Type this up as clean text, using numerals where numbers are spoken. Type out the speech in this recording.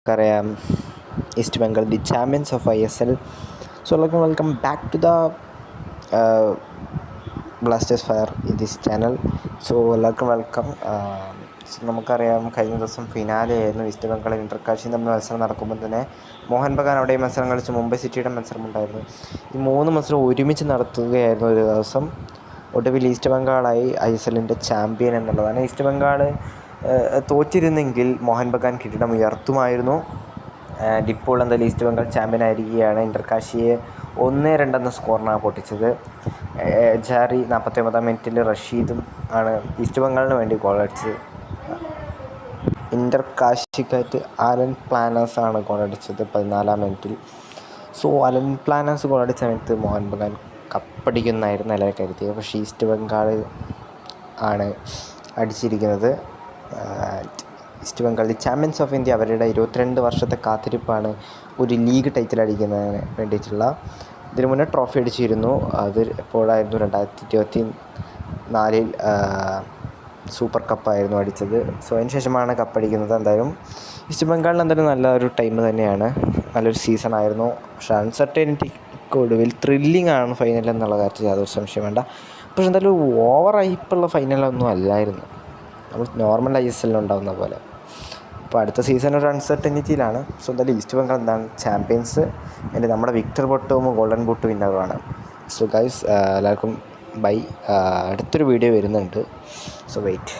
നമുക്കറിയാം East Bengal the champions of ISL. So welcome back to the Blasters Fire in this channel. So എല്ലാവർക്കും welcome. നമുക്കറിയാം കഴിഞ്ഞ ദിവസം finale ആയിരുന്നു. ഈസ്റ്റ് ബംഗാൾ ഇന്റർകാശി തമ്മിൽ മത്സരം നടക്കുമ്പോൾ തന്നെ മോഹൻ ബഗാൻ അവിടെ മത്സരം കളിച്ച് മുംബൈ സിറ്റിയുടെ മത്സരമുണ്ടായിരുന്നു. ഈ 3 മത്സരം ഒരുമിച്ച് നടത്തുകയായിരുന്നു ഒരു ദിവസം. ഒടുവിൽ ഈസ്റ്റ് ബംഗാളായി ISLൻ്റെ ചാമ്പ്യൻ എന്നുള്ളതാണ്. ഈസ്റ്റ് ബംഗാൾ തോറ്റിരുന്നെങ്കിൽ മോഹൻ ബഗാൻ കിരീടം ഉയർത്തുമായിരുന്നു. ഇപ്പോൾ എന്തായാലും ഈസ്റ്റ് ബംഗാൾ ചാമ്പ്യൻ ആയിരിക്കുകയാണ്. ഇന്റർകാശിയെ 1-2 എന്ന സ്കോറിനാണ് പൊട്ടിച്ചത്. ജാറി 49-ാം മിനിറ്റിൽ റഷീദും ആണ് ഈസ്റ്റ് ബംഗാളിന് വേണ്ടി ഗോളടിച്ചത്. ഇന്റർകാശിക്കായിട്ട് അലൻ പ്ലാനേഴ്സാണ് ഗോളടിച്ചത് 14-ാം മിനിറ്റിൽ. സോ അലൻ പ്ലാനേഴ്സ് ഗോളടിച്ച സമയത്ത് മോഹൻ ബഗാൻ കപ്പടിക്കുന്നായിരുന്നു എല്ലാവരും കരുതിയത്. പക്ഷേ ഈസ്റ്റ് ബംഗാൾ ആണ് അടിച്ചിരിക്കുന്നത്. East Bengal the champions of India അവരുടെ 22 വർഷത്തെ കാത്തിരിപ്പാണ് ഒരു ലീഗ് ടൈറ്റിൽ അടിക്കുന്നതിന് വേണ്ടിയിട്ടുള്ള. ഇതിനു മുന്നേ ട്രോഫി അടിച്ചിരുന്നു. അത് എപ്പോഴായിരുന്നു 2024 സൂപ്പർ കപ്പായിരുന്നു അടിച്ചത്. സോ അതിന് ശേഷമാണ് കപ്പടിക്കുന്നത്. എന്തായാലും ഈസ്റ്റ് ബംഗാളിന് എന്തായാലും നല്ലൊരു ടൈം തന്നെയാണ്, നല്ലൊരു സീസണായിരുന്നു. പക്ഷേ അൺസർട്ടനിറ്റിക്ക് ഒടുവിൽ ത്രില്ലിംഗ് ആണ് ഫൈനൽ എന്നുള്ള കാര്യത്തിൽ യാതൊരു സംശയം വേണ്ട. പക്ഷെ എന്തായാലും ഓവർ ഹൈപ്പുള്ള ഫൈനലൊന്നും അല്ലായിരുന്നു, നമ്മൾ നോർമൽ ISL ഉണ്ടാകുന്ന പോലെ. അപ്പോൾ അടുത്ത സീസൺ ഒരു അൺസർട്ടനിറ്റിയിലാണ്. സോ എന്തായാലും ഈസ്റ്റ് ബംഗാൾ എന്താണ് ചാമ്പ്യൻസ്. എൻ്റെ നമ്മുടെ വിക്ടർ ബൊട്ടും ഗോൾഡൻ ബൂട്ട് വിന്നറുമാണ്. സോ ഗൈസ് എല്ലാവർക്കും ബൈ. അടുത്തൊരു വീഡിയോ വരുന്നുണ്ട്. So wait.